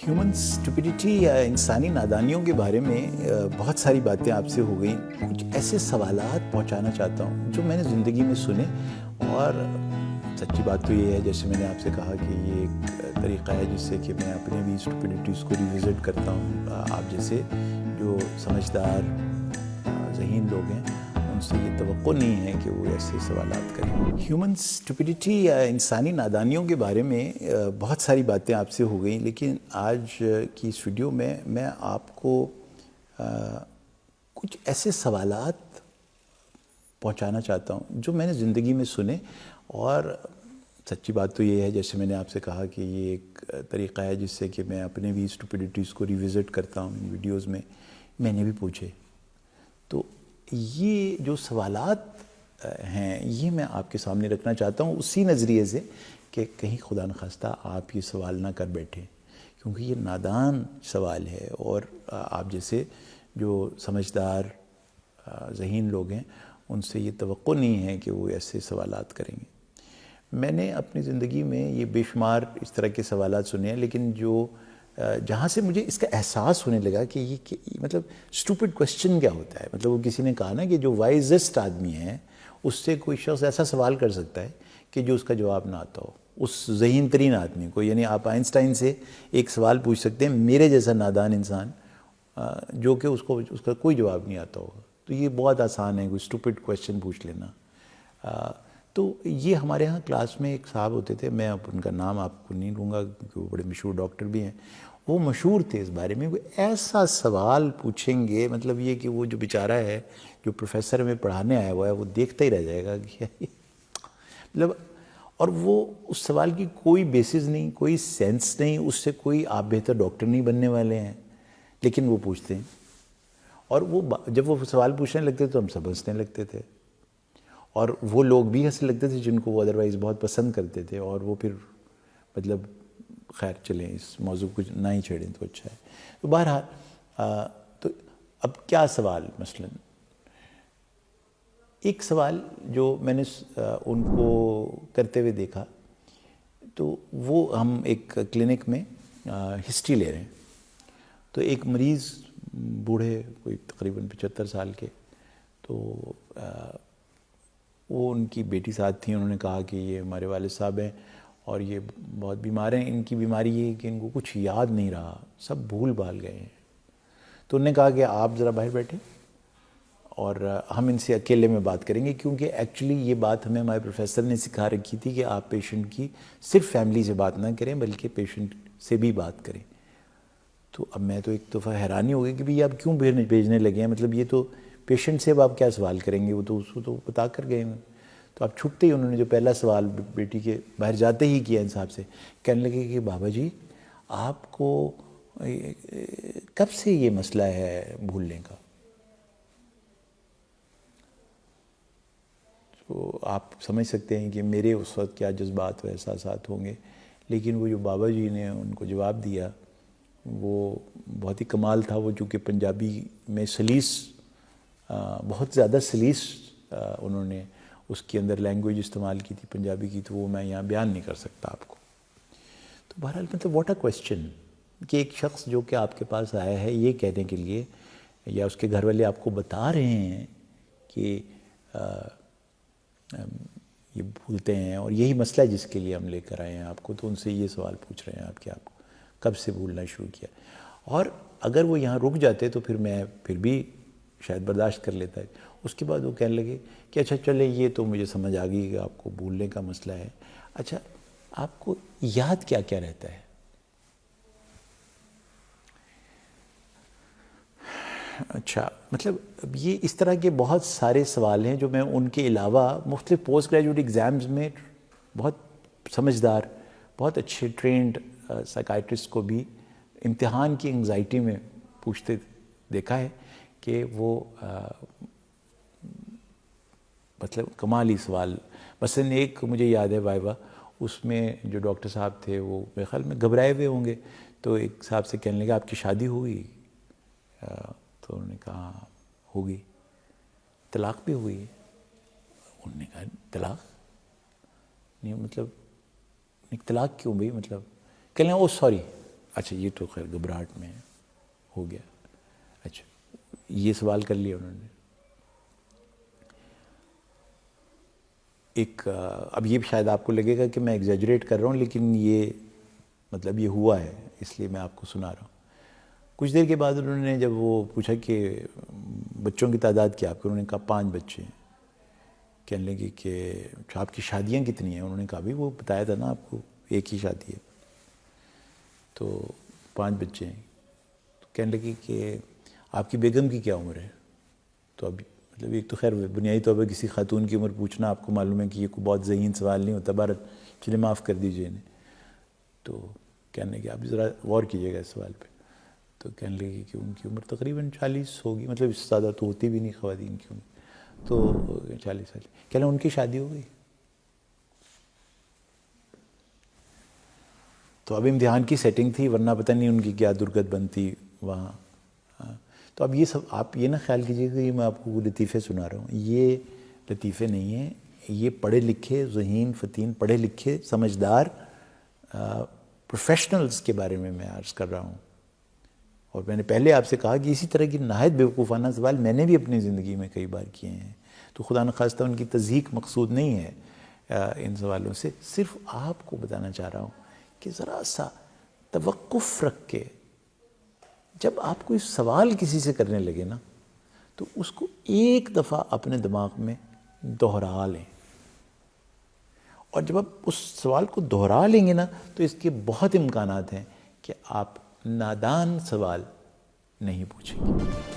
Human اسٹوپڈیٹی یا انسانی نادانیوں کے بارے میں بہت ساری باتیں آپ سے ہو گئیں. کچھ ایسے سوالات پہنچانا چاہتا ہوں جو میں نے زندگی میں سنے, اور سچی بات تو یہ ہے, جیسے میں نے آپ سے کہا کہ یہ ایک طریقہ ہے جس سے کہ میں اپنے بھی اسٹوپڈیٹیز کو ریوزٹ کرتا ہوں. آپ جیسے جو سمجھدار ذہین لوگ ہیں ان سے یہ توقع نہیں ہے کہ وہ ایسے سوالات کریں. ہیومن اسٹوپڈیٹی یا انسانی نادانیوں کے بارے میں بہت ساری باتیں آپ سے ہو گئیں, لیکن آج کی اس ویڈیو میں آپ کو کچھ ایسے سوالات پہنچانا چاہتا ہوں جو میں نے زندگی میں سنے, اور سچی بات تو یہ ہے, جیسے میں نے آپ سے کہا کہ یہ ایک طریقہ ہے جس سے کہ میں اپنے بھی اسٹوپڈیٹیز کو ریوزٹ کرتا ہوں. ان ویڈیوز میں نے بھی پوچھے, تو یہ جو سوالات ہیں یہ میں آپ کے سامنے رکھنا چاہتا ہوں اسی نظریے سے کہ کہیں خدا نخواستہ آپ یہ سوال نہ کر بیٹھیں, کیونکہ یہ نادان سوال ہے, اور آپ جیسے جو سمجھدار ذہین لوگ ہیں ان سے یہ توقع نہیں ہے کہ وہ ایسے سوالات کریں گے. میں نے اپنی زندگی میں یہ بے شمار اس طرح کے سوالات سنے ہیں, لیکن جہاں سے مجھے اس کا احساس ہونے لگا کہ یہ مطلب اسٹوپڈ کوسچن کیا ہوتا ہے. مطلب وہ کسی نے کہا نا کہ جو وائزسٹ آدمی ہے اس سے کوئی شخص ایسا سوال کر سکتا ہے کہ جو اس کا جواب نہ آتا ہو, اس ذہین ترین آدمی کو. یعنی آپ آئنسٹائن سے ایک سوال پوچھ سکتے ہیں, میرے جیسا نادان انسان جو کہ اس کا کوئی جواب نہیں آتا ہوگا. تو یہ بہت آسان ہے کوئی اسٹوپڈ کوسچن پوچھ لینا. تو یہ ہمارے ہاں کلاس میں ایک صاحب ہوتے تھے, میں ان کا نام آپ کو نہیں لوں گا کیونکہ وہ بڑے مشہور ڈاکٹر بھی ہیں. وہ مشہور تھے اس بارے میں, وہ ایسا سوال پوچھیں گے, مطلب یہ کہ وہ جو بیچارہ ہے جو پروفیسر میں پڑھانے آیا ہوا ہے وہ دیکھتا ہی رہ جائے گا کہ مطلب, اور وہ اس سوال کی کوئی بیسس نہیں, کوئی سینس نہیں, اس سے کوئی آپ بہتر ڈاکٹر نہیں بننے والے ہیں, لیکن وہ پوچھتے ہیں. اور وہ جب وہ سوال پوچھنے لگتے تو ہم سب ہنسنے لگتے تھے, اور وہ لوگ بھی ہنسنے لگتے تھے جن کو وہ ادروائز بہت پسند کرتے تھے, اور وہ پھر مطلب خیر چلیں اس موضوع کو نہ ہی چھیڑیں تو اچھا ہے. تو بہرحال تو اب کیا سوال, مثلا ایک سوال جو میں نے ان کو کرتے ہوئے دیکھا, تو وہ ہم ایک کلینک میں ہسٹری لے رہے ہیں. تو ایک مریض بوڑھے کوئی تقریباً 75 سال کے, تو وہ ان کی بیٹی ساتھ تھیں. انہوں نے کہا کہ یہ ہمارے والد صاحب ہیں اور یہ بہت بیمار ہیں, ان کی بیماری یہ ہے کہ ان کو کچھ یاد نہیں رہا, سب بھول بھال گئے ہیں. تو انہوں نے کہا کہ آپ ذرا باہر بیٹھیں اور ہم ان سے اکیلے میں بات کریں گے, کیونکہ ایکچولی یہ بات ہمیں ہمارے پروفیسر نے سکھا رکھی تھی کہ آپ پیشنٹ کی صرف فیملی سے بات نہ کریں بلکہ پیشنٹ سے بھی بات کریں. تو اب میں تو ایک دفعہ حیرانی ہو گئی کہ بھئی آپ کیوں بھیجنے لگے ہیں, مطلب یہ تو پیشنٹ سے اب آپ کیا سوال کریں گے, وہ تو اس کو تو بتا کر گئے ہیں. تو آپ چھٹتے ہی انہوں نے جو پہلا سوال بیٹی کے باہر جاتے ہی کیا ان صاحب سے, کہنے لگے کہ بابا جی آپ کو کب سے یہ مسئلہ ہے بھولنے کا. تو آپ سمجھ سکتے ہیں کہ میرے اس وقت کیا جذبات و احساسات ہوں گے, لیکن وہ جو بابا جی نے ان کو جواب دیا وہ بہت ہی کمال تھا. وہ چونکہ پنجابی میں سلیس, بہت زیادہ سلیس انہوں نے اس کے اندر لینگویج استعمال کی تھی پنجابی کی, تو وہ میں یہاں بیان نہیں کر سکتا آپ کو. تو بہرحال مطلب واٹ اے کویسچن کہ ایک شخص جو کہ آپ کے پاس آیا ہے یہ کہنے کے لیے, یا اس کے گھر والے آپ کو بتا رہے ہیں کہ یہ بھولتے ہیں اور یہی مسئلہ ہے جس کے لیے ہم لے کر آئے ہیں آپ کو, تو ان سے یہ سوال پوچھ رہے ہیں آپ کہ آپ کو کب سے بھولنا شروع کیا. اور اگر وہ یہاں رک جاتے تو پھر میں پھر بھی شاید برداشت کر لیتا ہے. اس کے بعد وہ کہنے لگے کہ اچھا چلے یہ تو مجھے سمجھ آ گئی کہ آپ کو بھولنے کا مسئلہ ہے, اچھا آپ کو یاد کیا کیا رہتا ہے. اچھا مطلب یہ اس طرح کے بہت سارے سوال ہیں جو میں ان کے علاوہ مختلف پوسٹ گریجویٹ ایگزامز میں بہت سمجھدار, بہت اچھے ٹرینڈ سائیکائٹرسٹ کو بھی امتحان کی انگزائٹی میں پوچھتے دیکھا ہے کہ وہ مطلب کمالی سوال. مثلا ایک مجھے یاد ہے وائوا, اس میں جو ڈاکٹر صاحب تھے وہ میرے خیال میں گھبرائے ہوئے ہوں گے, تو ایک صاحب سے کہنے لگا آپ کی شادی ہوئی, تو انہوں نے کہا ہوگی. طلاق بھی ہوئی. انہوں نے کہا طلاق نہیں, مطلب طلاق کیوں بھئی, مطلب کہنے لگا او سوری اچھا یہ تو خیر گھبراہٹ میں ہو گیا. اچھا یہ سوال کر لیا انہوں نے. ایک اب یہ شاید آپ کو لگے گا کہ میں ایگزیجریٹ کر رہا ہوں، لیکن یہ مطلب یہ ہوا ہے، اس لیے میں آپ کو سنا رہا ہوں. کچھ دیر کے بعد انہوں نے جب وہ پوچھا کہ بچوں کی تعداد کیا آپ کی، انہوں نے کہا 5 بچے ہیں. کہنے لگے کہ آپ کی شادیاں کتنی ہیں؟ انہوں نے کہا بھی وہ بتایا تھا نا آپ کو ایک ہی شادی ہے. تو 5 بچے ہیں. تو کہنے لگے کہ آپ کی بیگم کی کیا عمر ہے؟ تو اب مطلب ایک تو خیر بنیادی طور پر کسی خاتون کی عمر پوچھنا آپ کو معلوم ہے کہ یہ کوئی بہت ذہین سوال نہیں ہوتا، بہرحال چلے معاف کر دیجیے انہیں. تو کہنے لگے آپ ذرا غور کیجیے گا اس سوال پہ. تو کہنے لگے کہ ان کی عمر تقریباً 40 ہوگی، مطلب اس سے زیادہ تو ہوتی بھی نہیں خواتین کی عمر. تو 40 سال. کہہ لیں ان کی شادی ہو گئی. تو اب امتحان کی سیٹنگ تھی، ورنہ پتہ نہیں ان کی کیا درگت بنتی وہاں. تو اب یہ سب آپ یہ نہ خیال کیجیے کہ میں آپ کو لطیفے سنا رہا ہوں، یہ لطیفے نہیں ہیں، یہ پڑھے لکھے ذہین فتین پڑھے لکھے سمجھدار پروفیشنلز کے بارے میں عرض کر رہا ہوں. اور میں نے پہلے آپ سے کہا کہ اسی طرح کی نہایت بیوقوفانہ سوال میں نے بھی اپنی زندگی میں کئی بار کیے ہیں. تو خدا نخواستہ ان کی تضحیق مقصود نہیں ہے ان سوالوں سے. صرف آپ کو بتانا چاہ رہا ہوں کہ ذرا سا توقف رکھ کے جب آپ کوئی سوال کسی سے کرنے لگے نا تو اس کو ایک دفعہ اپنے دماغ میں دہرا لیں. اور جب آپ اس سوال کو دہرا لیں گے نا تو اس کے بہت امکانات ہیں کہ آپ نادان سوال نہیں پوچھیں گے.